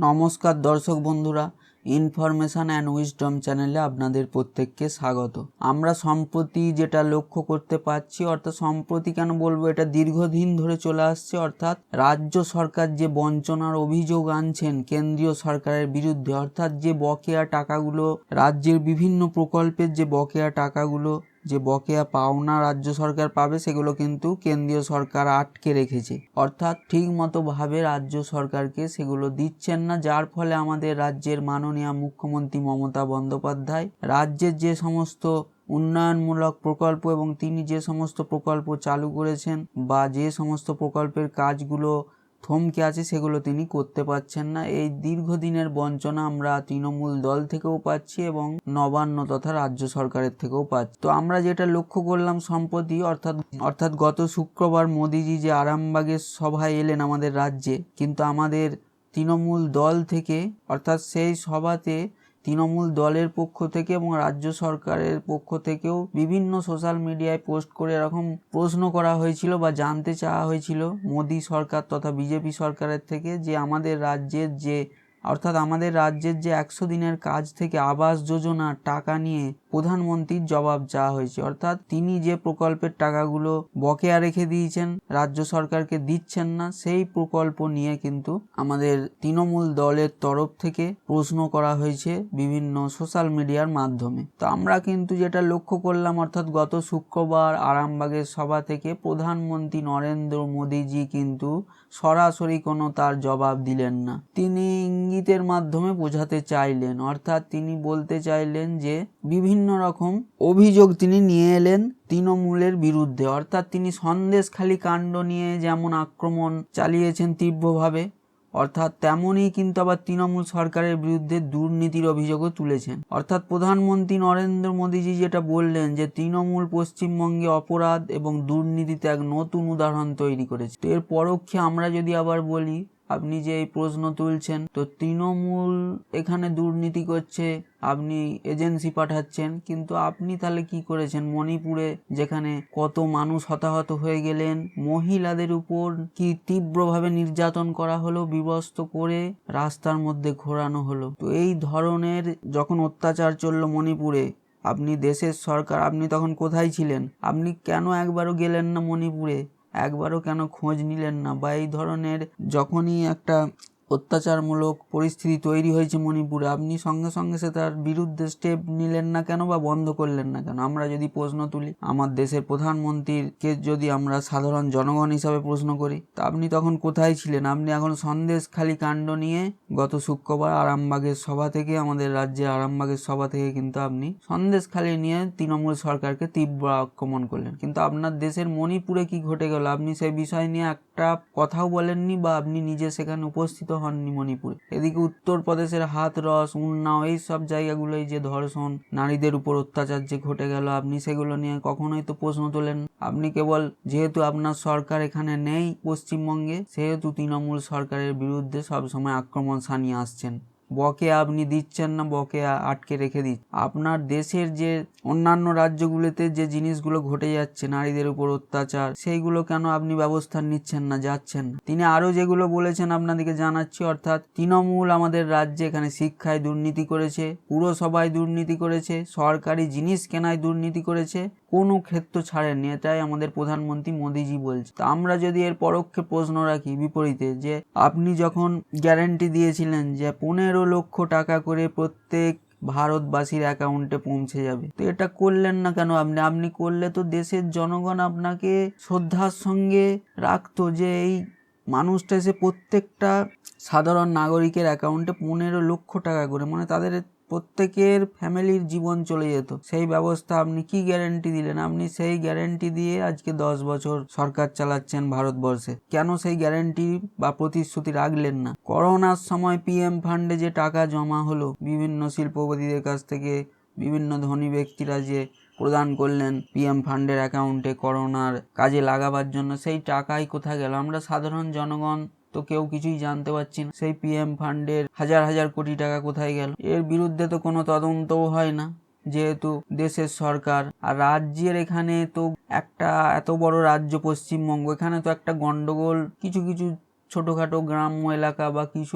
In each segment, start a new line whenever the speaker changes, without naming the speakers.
নমস্কার দর্শক বন্ধুরা, ইনফরমেশন অ্যান্ড উইজডম চ্যানেলে আপনাদের প্রত্যেককে স্বাগত। আমরা সম্প্রতি যেটা লক্ষ্য করতে পারছি, অর্থাৎ সম্প্রতি কেন বলবো, এটা দীর্ঘদিন ধরে চলে আসছে, অর্থাৎ রাজ্য সরকার যে বঞ্চনার অভিযোগ আনছেন কেন্দ্রীয় সরকারের বিরুদ্ধে, অর্থাৎ যে বকেয়া টাকাগুলো রাজ্যের বিভিন্ন প্রকল্পের যে বকেয়া টাকাগুলো যে বকেয়া পাওনা রাজ্য সরকার পাবে, সেগুলো কিন্তু কেন্দ্রীয় সরকার আটকে রেখেছে, অর্থাৎ ঠিক মতো ভাবে রাজ্য সরকারকে সেগুলো দিচ্ছেন না, যার ফলে আমাদের রাজ্যের মাননীয় মুখ্যমন্ত্রী মমতা বন্দ্যোপাধ্যায় রাজ্যের যে সমস্ত উন্নয়নমূলক প্রকল্প এবং তিনি যে সমস্ত প্রকল্প চালু করেছেন বা যে সমস্ত প্রকল্পের কাজগুলো থমকে আছে সেগুলো তিনি করতে পারছেন না। এই দীর্ঘদিনের বঞ্চনা আমরা তৃণমূল দল থেকেও পাচ্ছি এবং নবান্ন তথা রাজ্য সরকারের থেকেও পাচ্ছি। তো আমরা যেটা লক্ষ্য করলাম সম্প্রতি, অর্থাৎ গত শুক্রবার মোদিজি যে আরামবাগের সভায় এলেন আমাদের রাজ্যে, কিন্তু আমাদের তৃণমূল দল থেকে, অর্থাৎ সেই সভাতে তৃণমূল দলের পক্ষ থেকে এবং রাজ্য সরকারের পক্ষ থেকেও বিভিন্ন সোশ্যাল মিডিয়ায় পোস্ট করে এরকম প্রশ্ন করা হয়েছিল বা জানতে চাওয়া হয়েছিল মোদী সরকার তথা বিজেপি সরকারের থেকে, যে আমাদের রাজ্যের যে 100 দিনের কাজ থেকে আবাস যোজনা টাকা নিয়ে প্রধানমন্ত্রীর জবাব চাওয়া হয়েছে। অর্থাৎ তিনি যে প্রকল্পের টাকাগুলো বকেয়া রেখে দিয়েছেন, রাজ্য সরকারকে দিচ্ছেন না, সেই প্রকল্প নিয়ে কিন্তু আমাদের তৃণমূল দলের তরফ থেকে প্রশ্ন করা হয়েছে বিভিন্ন সোশ্যাল মিডিয়ার মাধ্যমে। তো আমরা কিন্তু যেটা লক্ষ্য করলাম, অর্থাৎ গত শুক্রবার আরামবাগের সভা থেকে প্রধানমন্ত্রী নরেন্দ্র মোদীজি কিন্তু সরাসরি কোনো তার জবাব দিলেন না। তিনি ইঙ্গিতের মাধ্যমে বোঝাতে চাইলেন, অর্থাৎ তিনি বলতে চাইলেন যে বিভিন্ন রকম অভিযোগ তিনি নিয়ে এলেন তৃণমূলের বিরুদ্ধে, অর্থাৎ তিনি সন্দেশখালী কাণ্ড নিয়ে যেমন আক্রমণ চালিয়েছেন তীব্রভাবে, অর্থাৎ তেমনই কিন্তু আবার তৃণমূল সরকারের বিরুদ্ধে দুর্নীতির অভিযোগও তুলেছেন। অর্থাৎ প্রধানমন্ত্রী নরেন্দ্র মোদীজি যেটা বললেন যে তৃণমূল পশ্চিমবঙ্গে অপরাধ এবং দুর্নীতিতে এক নতুন উদাহরণ তৈরি করেছে। তো এর পরোক্ষে আমরা যদি আবার বলি, আপনি যে এই প্রশ্ন তুলছেন, তো তৃণমূল এখানে দুর্নীতি করছে, আপনি এজেন্সি পাঠাচ্ছেন, কিন্তু আপনি তাহলে কি করেছেন? মণিপুরে যেখানে কত মানুষ হতাহত হয়ে গেলেন, মহিলাদের উপর কি তীব্রভাবে নির্যাতন করা হলো, বিবস্ত করে রাস্তার মধ্যে ঘোরানো হলো। তো এই ধরনের যখন অত্যাচার চললো মণিপুরে, আপনি দেশের সরকার, আপনি তখন কোথায় ছিলেন? আপনি কেন একবারও গেলেন না মণিপুরে? একবারও কেন খোঁজ নিলেন না? বা এই ধরনের যখনই একটা অত্যাচারমূলক পরিস্থিতি তৈরি হয়েছে মণিপুরে, আপনি সঙ্গে সঙ্গে সে তার বিরুদ্ধে স্টেপ নিলেন না কেন বা বন্ধ করলেন না কেন? আমরা যদি প্রশ্ন তুলি, আমার দেশের প্রধানমন্ত্রীকে যদি আমরা সাধারণ জনগণ হিসাবে প্রশ্ন করি, তা আপনি তখন কোথায় ছিলেন? আপনি এখন সন্দেশখালী কাণ্ড নিয়ে গত শুক্রবার আরামবাগের সভা থেকে, আমাদের রাজ্যে আরামবাগের সভা থেকে কিন্তু আপনি সন্দেশখালী নিয়ে তৃণমূল সরকারকে তীব্র আক্রমণ করলেন, কিন্তু আপনার দেশের মণিপুরে কি ঘটে গেল আপনি সেই বিষয় নিয়ে একটা কথাও বলেননি বা আপনি নিজে সেখানে উপস্থিত হননি মণিপুরে। এদিকে উত্তরপ্রদেশের হাথরস, উন্নাও, এই সব জায়গাগুলোই যে ধর্ষণ, নারীদের উপর অত্যাচার যে ঘটে গেল, আপনি সেগুলো নিয়ে কখনোই তো প্রশ্ন তোলেন। আপনি কেবল, যেহেতু আপনার সরকার এখানে নেই পশ্চিমবঙ্গে, সেহেতু তৃণমূল সরকারের বিরুদ্ধে সবসময় আক্রমণ সানিয়ে আসছেন। বকেয়া আপনি দিচ্ছেন না, বকেয়া আটকে রেখে দিচ্ছেন। আপনার দেশের যে অন্যান্য রাজ্যগুলোতে যে জিনিসগুলো ঘটে যাচ্ছে, নারীদের উপর অত্যাচার, সেইগুলো কেন আপনি ব্যবস্থা নিচ্ছেন না, যাচ্ছেন না? তিনি আরো যেগুলো বলেছেন আপনাদেরকে জানাচ্ছি, অর্থাৎ তৃণমূল আমাদের রাজ্যে এখানে শিক্ষায় দুর্নীতি করেছে, পুরসভায় দুর্নীতি করেছে, সরকারি জিনিস কেনায় দুর্নীতি করেছে, কোনো ক্ষেত্র ছাড়েননি, এটাই আমাদের প্রধানমন্ত্রী মোদীজি বলছে। তো আমরা যদি এর পরোক্ষে প্রশ্ন রাখি বিপরীতে, যে আপনি যখন গ্যারান্টি দিয়েছিলেন যে 15 লক্ষ টাকা করে প্রত্যেক ভারতবাসীর অ্যাকাউন্টে পৌঁছে যাবে, তো এটা করলেন না কেন? আপনি করলে তো দেশের জনগণ আপনাকে শ্রদ্ধার সঙ্গে রাখতো, যে এই মানুষটা এসে প্রত্যেকটা সাধারণ নাগরিকের অ্যাকাউন্টে 15 লক্ষ টাকা করে, মানে তাদের প্রত্যেকের ফ্যামিলির জীবন চলে যেত। সেই ব্যবস্থা আপনি কি গ্যারান্টি দিলেন? আপনি সেই গ্যারান্টি দিয়ে আজকে 10 বছর সরকার চালাচ্ছেন ভারতবর্ষে। কেন সেই গ্যারান্টি বা প্রতিশ্রুতি রাখলেন না? করোনার সময় পিএম ফান্ডে যে টাকা জমা হলো বিভিন্ন শিল্পপতিদের কাছ থেকে, বিভিন্ন ধনী ব্যক্তিরা যে প্রদান করলেন পিএম ফান্ডের অ্যাকাউন্টে করোনার কাজে লাগাবার জন্য, সেই টাকাই কোথায় গেল? আমরা সাধারণ জনগণ তো কেউ কিছুই জানতে পারছি না সেই পিএম ফান্ডের হাজার হাজার কোটি টাকা কোথায় গেল। এর বিরুদ্ধে তো কোনো তদন্তও হয় না, যেহেতু দেশের সরকার আর রাজ্যের, এখানে তো একটা এত বড় রাজ্য পশ্চিমবঙ্গ, এখানে তো একটা গন্ডগোল, কিছু কিছু ছোটখাটো গ্রাম্য এলাকা বা কিছু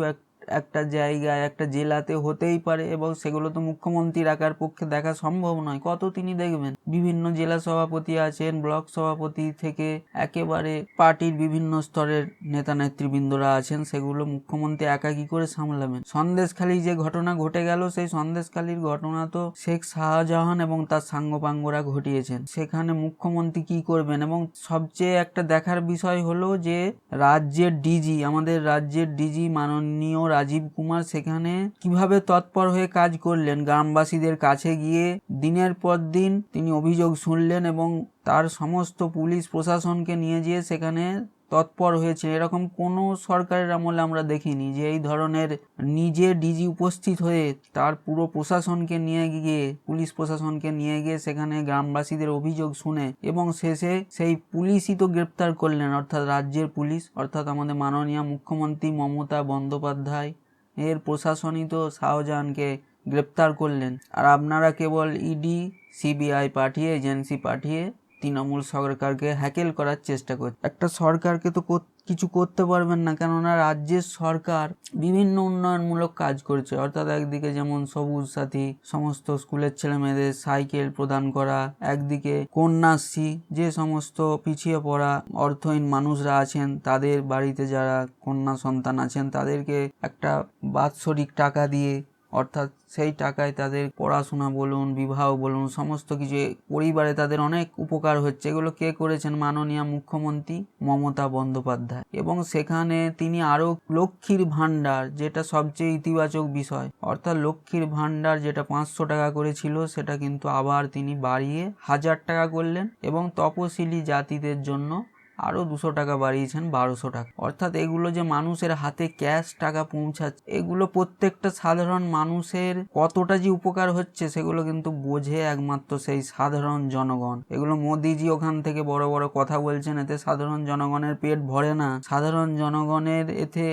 একটা জায়গায় একটা জেলাতে হতেই পারে, এবং সেগুলো তো মুখ্যমন্ত্রীর একার পক্ষে দেখা সম্ভব নয়। কত তিনি দেখবেন? বিভিন্ন জেলা সভাপতি আছেন, ব্লক সভাপতি থেকে একেবারে পার্টির বিভিন্ন স্তরের নেতা নেতৃবৃন্দরা আছেন, সেগুলো মুখ্যমন্ত্রী একা কি করে সামলাবেন? সন্দেশখালী যে ঘটনা ঘটে গেল, সেই সন্দেশখালীর ঘটনা তো শেখ শাহজাহান এবং তার সাঙ্গপাঙ্গরা ঘটিয়েছেন। সেখানে মুখ্যমন্ত্রী কি করবেন? এবং সবচেয়ে একটা দেখার বিষয় হলো যে রাজ্যের ডিজি, আমাদের রাজ্যের ডিজি মাননীয় রাজীব কুমার সেখানে কিভাবে তৎপর হয়ে কাজ করলেন। গ্রামবাসীদের কাছে গিয়ে দিনের পর দিন তিনি অভিযোগ শুনলেন এবং তার সমস্ত পুলিশ প্রশাসনকে নিয়ে যেয়ে সেখানে তৎপর হয়েছে। এরকম কোনো সরকারের আমলে আমরা দেখিনি যে এই ধরনের নিজে ডিজি উপস্থিত হয়ে তার পুরো প্রশাসনকে নিয়ে গিয়ে, পুলিশ প্রশাসনকে নিয়ে গিয়ে সেখানে গ্রামবাসীদের অভিযোগ শুনে এবং শেষে সেই পুলিশই তো গ্রেপ্তার করলেন, অর্থাৎ রাজ্যের পুলিশ, অর্থাৎ আমাদের মাননীয় মুখ্যমন্ত্রী মমতা বন্দ্যোপাধ্যায় এর প্রশাসনই তো শাহজাহানকে গ্রেপ্তার করলেন। আর আপনারা কেবল ইডি সিবিআই পাঠিয়ে, এজেন্সি পাঠিয়ে তৃণমূল সরকারকে হ্যাকেল করার চেষ্টা করছে। একটা সরকারকে তো কিছু করতে পারবেন না, কেননা রাজ্যের সরকার বিভিন্ন উন্নয়নমূলক কাজ করছে। অর্থাৎ একদিকে যেমন সবুজ সাথী, সমস্ত স্কুলের ছেলে মেয়েদের সাইকেল প্রদান করা, একদিকে কন্যাশ্রী, যে সমস্ত পিছিয়ে পড়া অর্থহীন মানুষরা আছেন তাদের বাড়িতে যারা কন্যা সন্তান আছেন তাদেরকে একটা বাৎসরিক টাকা দিয়ে, অর্থাৎ সেই টাকায় তাদের পড়াশোনা বলুন, বিবাহ বলুন, সমস্ত কিছু পরিবারে তাদের অনেক উপকার হচ্ছে। এগুলো কে করেছেন? মাননীয় মুখ্যমন্ত্রী মমতা বন্দ্যোপাধ্যায়। এবং সেখানে তিনি আরো লক্ষ্মীর ভান্ডার, যেটা সবচেয়ে ইতিবাচক বিষয়, অর্থাৎ লক্ষ্মীর ভান্ডার যেটা 500 টাকা করেছিল সেটা কিন্তু আবার তিনি বাড়িয়ে 1000 টাকা করলেন এবং তপশিলি জাতিদের জন্য আরো 200 টাকা বাড়িয়েছেন, 1200 টাকা। অর্থাৎ এগুলো যে মানুষের হাতে ক্যাশ টাকা পৌঁছাচ্ছে, এগুলো প্রত্যেকটা সাধারণ মানুষের কতটা যে উপকার হচ্ছে সেগুলো কিন্তু বোঝে একমাত্র সেই সাধারণ জনগণ। এগুলো মোদিজি ওখান থেকে বড় বড় কথা বলছেন, এতে সাধারণ জনগণের পেট ভরে না, সাধারণ জনগণের এতে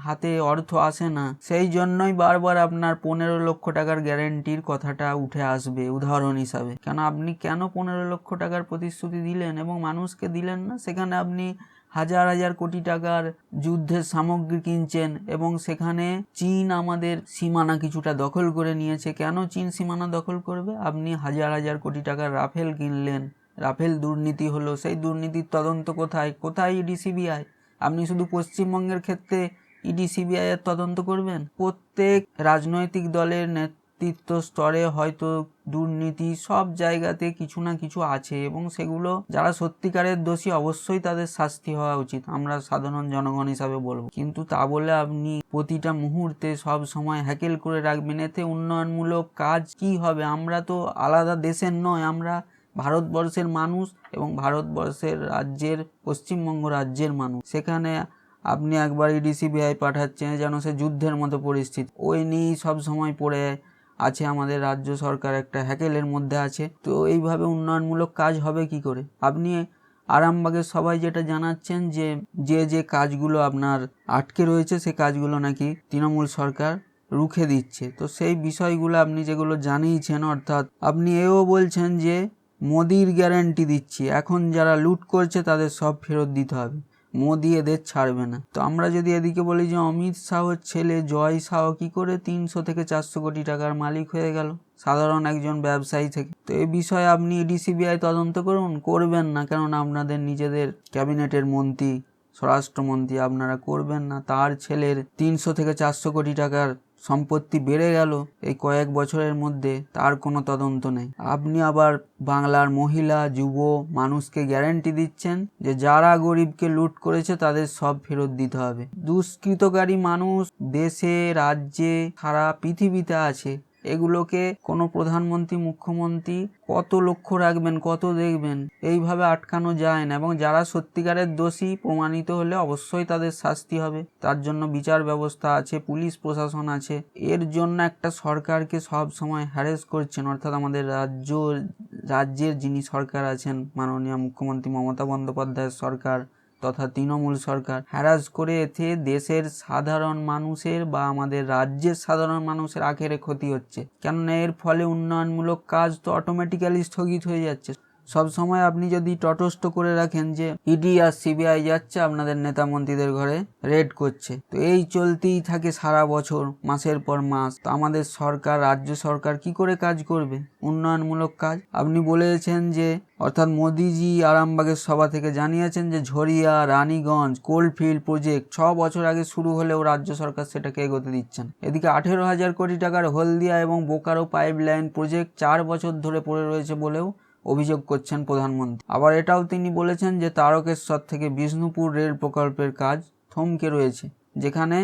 হাতে অর্থ আসে না। সেই জন্যই বারবার আপনার 15 লক্ষ টাকার গ্যারেন্টির কথাটা উঠে আসবে উদাহরণ হিসাবে। কেন আপনি কেন 15 লক্ষ টাকার প্রতিশ্রুতি দিলেন এবং মানুষকে দিলেন না? সেখানে আপনি হাজার হাজার কোটি টাকার যুদ্ধের সামগ্রী কিনছেন এবং সেখানে চীন আমাদের সীমানা কিছুটা দখল করে নিয়েছে। কেন চীন সীমানা দখল করবে? আপনি হাজার হাজার কোটি টাকার রাফেল কিনলেন, রাফেল দুর্নীতি হলো, সেই দুর্নীতির তদন্ত কোথায়? কোথায় ইডি সিবিআই? আপনি শুধু পশ্চিমবঙ্গের ক্ষেত্রে ইডি সিবিআই এর তদন্ত করবেন? প্রত্যেক রাজনৈতিক দলের নেতৃত্ব স্তরে হয়তো দুর্নীতি সব জায়গাতে কিছু না কিছু আছে এবং সেগুলো যারা সত্যিকারের দোষী অবশ্যই তাদের শাস্তি হওয়া উচিত, আমরা সাধারণ জনগণ হিসাবে বলবো। কিন্তু তা বলে আপনি প্রতিটা মুহূর্তে সব সময় হ্যাকেল করে রাখবেন, এতে উন্নয়নমূলক কাজ কি হবে? আমরা তো আলাদা দেশের নয়, আমরা ভারতবর্ষের মানুষ এবং ভারতবর্ষের রাজ্যের পশ্চিমবঙ্গ রাজ্যের মানুষ। সেখানে আপনি একবার ইডি সিবিআই পাঠাচ্ছেন যেন সে যুদ্ধের মতো পরিস্থিতি, ওই নিয়েই সব সময় পড়ে আছে আমাদের রাজ্য সরকার, একটা হ্যাকেলের মধ্যে আছে। তো এইভাবে উন্নয়নমূলক কাজ হবে কি করে? আপনি আরামবাগের সবাই যেটা জানাচ্ছেন যে কাজগুলো আপনার আটকে রয়েছে সে কাজগুলো নাকি তৃণমূল সরকার রুখে দিচ্ছে। তো সেই বিষয়গুলো আপনি যেগুলো জানিয়েছেন, অর্থাৎ আপনি এও বলছেন যে মোদির গ্যারান্টি দিচ্ছি, এখন যারা লুট করছে তাদের সব ফেরত দিতে হবে, মোদি এদের ছাড়বে না। তো আমরা যদি এদিকে বলি যে অমিত শাহর ছেলে জয় শাহ কি করে 300 থেকে 400 কোটি টাকার মালিক হয়ে গেল সাধারণ একজন ব্যবসায়ী থেকে? তো এই বিষয়ে আপনি ইডি সিবিআই তদন্ত করবেন না, কেননা আপনাদের নিজেদের ক্যাবিনেটের মন্ত্রী, স্বরাষ্ট্রমন্ত্রী, আপনারা করবেন না। তার ছেলের 300 থেকে 400 কোটি টাকার সম্পত্তি বেড়ে গেল এই কয়েক বছরের মধ্যে, তার কোনো তদন্ত নেই। আপনি আবার বাংলার মহিলা, যুব মানুষকে গ্যারান্টি দিচ্ছেন যে যারা গরিবকে লুট করেছে তাদের সব ফেরত দিতে হবে। দুষ্কৃতকারী মানুষ দেশে, রাজ্যে, সারা পৃথিবীতে আছে। এগুলোকে কোনো প্রধানমন্ত্রী, মুখ্যমন্ত্রী কত লক্ষ্য রাখবেন, কত দেখবেন? এইভাবে আটকানো যায় না। এবং যারা সত্যিকারের দোষী প্রমাণিত হলে অবশ্যই তাদের শাস্তি হবে, তার জন্য বিচার ব্যবস্থা আছে, পুলিশ প্রশাসন আছে। এর জন্য একটা সরকারকে সব সময় হ্যারেস করছেন, অর্থাৎ আমাদের রাজ্যের যিনি সরকার আছেন মাননীয় মুখ্যমন্ত্রী মমতা বন্দ্যোপাধ্যায়ের সরকার তথা তৃণমূল সরকার হ্যারাস করে, এতে দেশের সাধারণ মানুষের বা আমাদের রাজ্যের সাধারণ মানুষের আখেরে ক্ষতি হচ্ছে। কেননা এর ফলে উন্নয়নমূলক কাজ তো অটোমেটিক্যালি স্থগিত হয়ে যাচ্ছে। সব সময় আপনি যদি তটস্থ করে রাখেন যে ইডি আর সিবিআই যাচ্ছে আপনাদের নেতা মন্ত্রীদের ঘরে রেড করছে, তো এই চলতেই থাকে সারা বছর, মাসের পর মাস, তো আমাদের সরকার, রাজ্য সরকার কি করে কাজ করবে উন্নয়নমূলক কাজ? আপনি বলেছেন যে, অর্থাৎ মোদিজি আরামবাগের সভা থেকে জানিয়েছেন যে ঝরিয়া রানীগঞ্জ কোলফিল্ড প্রজেক্ট 6 বছর আগে শুরু হলেও রাজ্য সরকার সেটাকে এগোতে দিচ্ছেন। এদিকে 18,000 কোটি টাকার হলদিয়া এবং বোকারো পাইপলাইন প্রজেক্ট 4 বছর ধরে পড়ে রয়েছে বলেও অভিযোগ করছেন প্রধানমন্ত্রী। আবার এটাও তিনি বলেছেন যে তারকেশ্বর থেকে বিষ্ণুপুর রেল প্রকল্পের কাজ থমকে রয়েছে, যেখানে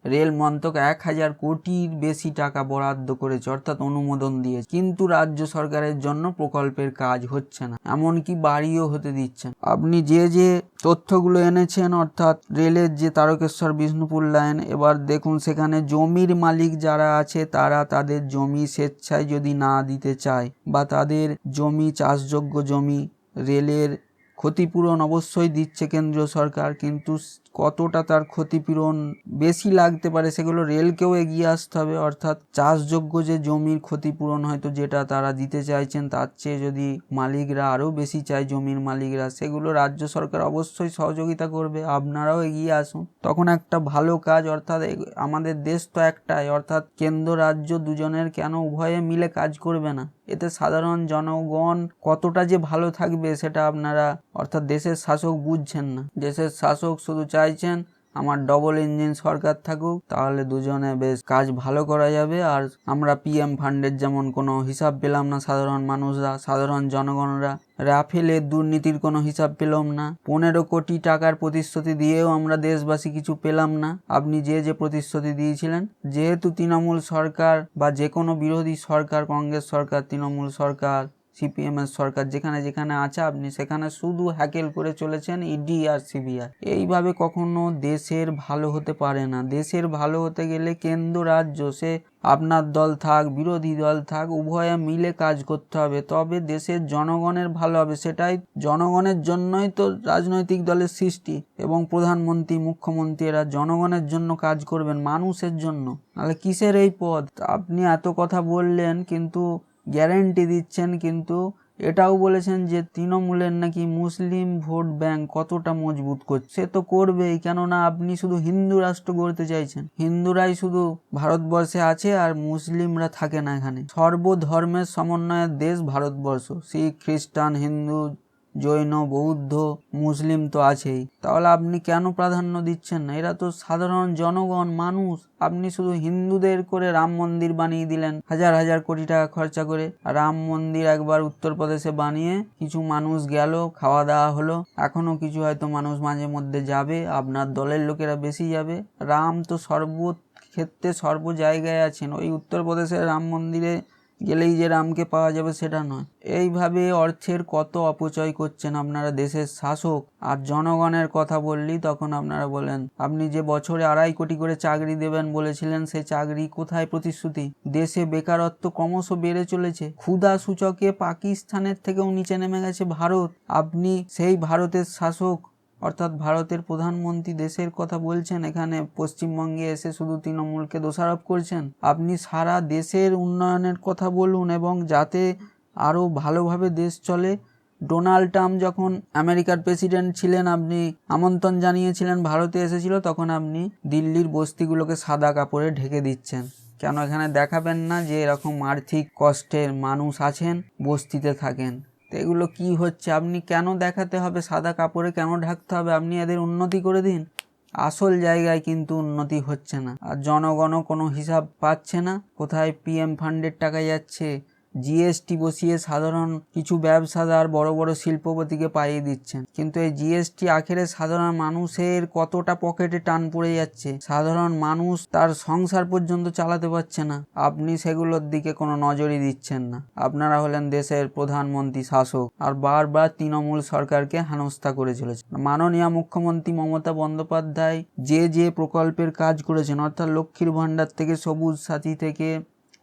রেল মন্ত্রক 1,000 কোটির বেশি টাকা বরাদ্দ করেছে, অর্থাৎ অনুমোদন দিয়েছে, কিন্তু রাজ্য সরকারের জন্য প্রকল্পের কাজ হচ্ছে না, এমনকি বাড়িও হতে দিচ্ছেন। আপনি যে তথ্যগুলো এনেছেন, অর্থাৎ রেলের যে তারকেশ্বর বিষ্ণুপুর লাইন, এবার দেখুন সেখানে জমির মালিক যারা আছে তারা তাদের জমি স্বেচ্ছায় যদি না দিতে চায় বা তাদের জমি চাষযোগ্য জমি, রেলের ক্ষতিপূরণ অবশ্যই দিচ্ছে কেন্দ্রীয় সরকার, কিন্তু কতটা তার ক্ষতিপূরণ বেশি লাগতে পারে সেগুলো রেলকেও এগিয়ে আসতে হবে। অর্থাৎ চাষযোগ্য যে জমির ক্ষতিপূরণ হয়তো যেটা তারা দিতে চাইছেন তার চেয়ে যদি মালিকরা আরও বেশি চায়, জমির মালিকরা, সেগুলো রাজ্য সরকার অবশ্যই সহযোগিতা করবে। আপনারাও এগিয়ে আসুন, তখন একটা ভালো কাজ। অর্থাৎ আমাদের দেশ তো একটাই, অর্থাৎ কেন্দ্র রাজ্য দুজনের কেন উভয়ে মিলে কাজ করবে না? এতে সাধারণ জনগণ কতটা যে ভালো থাকবে সেটা আপনারা, অর্থাৎ দেশের শাসক বুঝছেন না। দেশের শাসক শুধু চাইছেন আমার ডবল ইঞ্জিন সরকার থাকুক, তাহলে দুজনে বেশ কাজ ভালো করা যাবে। আর আমরা পিএম ফান্ডের যেমন কোনো হিসাব পেলাম না, সাধারণ মানুষরা, সাধারণ জনগণরা রাফেলের দুর্নীতির কোনো হিসাব পেলাম না, 15 কোটি টাকার প্রতিশ্রুতি দিয়েও আমরা দেশবাসী কিছু পেলাম না। আপনি যে প্রতিশ্রুতি দিয়েছিলেন, যেহেতু তৃণমূল সরকার বা যে কোনো বিরোধী সরকার, কংগ্রেস সরকার, তৃণমূল সরকার, সিপিএম এর সরকার যেখানে যেখানে আছে, আপনি সেখানে শুধু হ্যাকেল করে চলেছেন ইডি আর সিবিআই। এইভাবে কখনো দেশের ভালো হতে পারে না। দেশের ভালো হতে গেলে কেন্দ্র রাজ্য, সে আপনার দল থাক বিরোধী দল থাক, উভয়ে মিলে কাজ করতে হবে, তবে দেশের জনগণের ভালো হবে। সেটাই জনগণের জন্যই তো রাজনৈতিক দলের সৃষ্টি, এবং প্রধানমন্ত্রী, মুখ্যমন্ত্রী এরা জনগণের জন্য কাজ করবেন, মানুষের জন্য। নাহলে কিসের এই পদ? আপনি এত কথা বললেন, কিন্তু গ্যারেন্টি দিচ্ছেন, কিন্তু এটাও বলেছেন যে তৃণমূলের নাকি মুসলিম ভোট ব্যাংক কতটা মজবুত করছে। সে তো করবেই, কেননা আপনি শুধু হিন্দু রাষ্ট্র গড়তে চাইছেন। হিন্দুরাই শুধু ভারতবর্ষে আছে আর মুসলিমরা থাকে না এখানে। সর্বধর্মের সমন্বয়ের দেশ ভারতবর্ষ, শিখ, খ্রিস্টান, হিন্দু, জৈন, বৌদ্ধ, মুসলিম তো আছেই। তাহলে আপনি কেন প্রাধান্য দিচ্ছেন না? এরা তো সাধারণ জনগণ, মানুষ। আপনি শুধু হিন্দুদের করে রাম মন্দির বানিয়ে দিলেন, হাজার হাজার কোটি টাকা খরচা করে। রাম মন্দির একবার উত্তরপ্রদেশে বানিয়ে কিছু মানুষ গেল, খাওয়া দাওয়া হলো, এখনো কিছু হয়তো মানুষ মাঝে মধ্যে যাবে, আপনার দলের লোকেরা বেশি যাবে। রাম তো সর্বক্ষেত্রে সর্ব জায়গায় আছেন, ওই উত্তরপ্রদেশের রাম মন্দিরে গেলেই যে রামকে পাওয়া যাবে সেটা নয়। এইভাবে অর্থের কত অপচয় করছেন আপনারা, দেশের শাসক। আর জনগণের কথা বললি তখন আপনারা বলেন আপনি যে বছরে 2.5 কোটি করে চাকরি দেবেন বলেছিলেন, সেই চাকরি কোথায় প্রতিশ্রুতি? দেশে বেকারত্ব ক্রমশ বেড়ে চলেছে, ক্ষুধা সূচকে পাকিস্তানের থেকেও নিচে নেমে গেছে ভারত। আপনি সেই ভারতের শাসক, অর্থাৎ ভারতের প্রধানমন্ত্রী, দেশের কথা বলছেন, এখানে পশ্চিমবঙ্গে এসে শুধু তৃণমূলকে দোষারোপ করছেন। আপনি সারা দেশের উন্নয়নের কথা বলুন, এবং যাতে আরও ভালোভাবে দেশ চলে। ডোনাল্ড ট্রাম্প যখন আমেরিকার প্রেসিডেন্ট ছিলেন, আপনি আমন্ত্রণ জানিয়েছিলেন, ভারতে এসেছিল, তখন আপনি দিল্লির বস্তিগুলোকে সাদা কাপড়ে ঢেকে দিচ্ছেন। কেন এখানে দেখাবেন না যে এরকম আর্থিক কষ্টের মানুষ আছেন, বস্তিতে থাকেন? এগুলো কি হচ্ছে? আপনি কেন দেখাতে হবে সাদা কাপড়ে, কেন ঢাকতে হবে? আপনি এদের উন্নতি করে দিন। আসল জায়গায় কিন্তু উন্নতি হচ্ছে না, আর জনগণও কোনো হিসাব পাচ্ছে না কোথায় পিএম ফান্ডের টাকা যাচ্ছে। জিএসটি বসিয়ে সাধারণ কিছু ব্যবসাদার, বড় বড় শিল্পপতিকে পাইয়ে দিচ্ছেন, কিন্তু এই জিএসটি আখেরে সাধারণ মানুষের কতটা পকেটে টান পড়ে যাচ্ছে। সাধারণ মানুষ তার সংসার পর্যন্ত চালাতে পারছে না, আপনি সেগুলোর দিকে কোনো নজরই দিচ্ছেন না। আপনারা হলেন দেশের প্রধানমন্ত্রী, শাসক, আর বারবার তৃণমূল সরকারকে হেনস্থা করে চলেছে। মাননীয় মুখ্যমন্ত্রী মমতা বন্দ্যোপাধ্যায় যে প্রকল্পের কাজ করেছেন, অর্থাৎ লক্ষ্মীর ভাণ্ডার থেকে, সবুজ সাথী থেকে,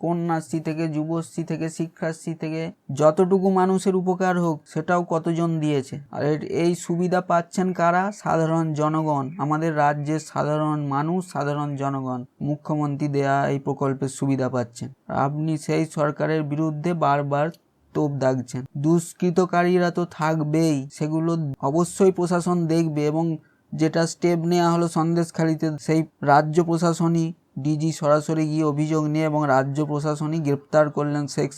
কন্যাশ্রী থেকে, যুবশ্রী থেকে, শিক্ষাশ্রী থেকে, যতটুকু মানুষের উপকার হোক সেটাও কতজন দিয়েছে। আর এই সুবিধা পাচ্ছেন কারা? সাধারণ জনগণ, আমাদের রাজ্যের সাধারণ মানুষ, সাধারণ জনগণ মুখ্যমন্ত্রী দেয়া এই প্রকল্পের সুবিধা পাচ্ছেন। আপনি সেই সরকারের বিরুদ্ধে বারবার তোপ দাগছেন। দুষ্কৃতকারীরা তো থাকবেই, সেগুলো অবশ্যই প্রশাসন দেখবে। এবং যেটা স্টেপ নেওয়া হলো সন্দেশখালিতে, সেই রাজ্য প্রশাসনই ডিজি সরাসরি গিয়ে অভিযোগ নিয়ে এবং রাজ্য প্রশাসনই গ্রেপ্তার করলেন শেখ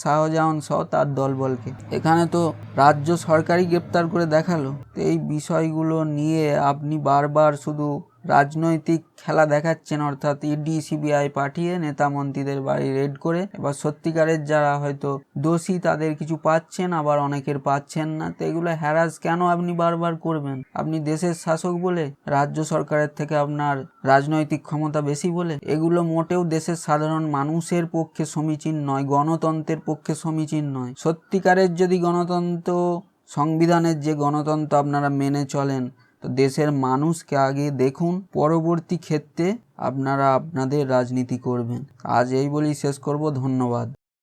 শাহজাহান সহ তার দলবলকে। এখানে তো রাজ্য সরকারই গ্রেপ্তার করে দেখালো। তো এই বিষয়গুলো নিয়ে আপনি বারবার শুধু রাজনৈতিক খেলা দেখাচ্ছেন, অর্থাৎ ইডি সিবিআই পাঠিয়ে নেতা মন্ত্রীদের বাড়ি রেড করে। এবার সত্যিকারের যারা হয়তো দোষী তাদের কিছু পাচ্ছেন, আবার অনেকের পাচ্ছেন না। তো এগুলো হ্যারাস কেন আপনি বারবার করবেন? আপনি দেশের শাসক বলে, রাজ্য সরকারের থেকে আপনার রাজনৈতিক ক্ষমতা বেশি বলে? এগুলো মোটেও দেশের সাধারণ মানুষের পক্ষে সমীচীন নয়, গণতন্ত্রের পক্ষে সমীচীন নয়। সত্যিকারের যদি গণতন্ত্র, সংবিধানের যে গণতন্ত্র আপনারা মেনে চলেন, তো দেশের মানুষকে আগে দেখুন, পরবর্তী ক্ষেত্রে আপনারা আপনাদের রাজনীতি করবেন। আজ এই বলেই শেষ করব। ধন্যবাদ।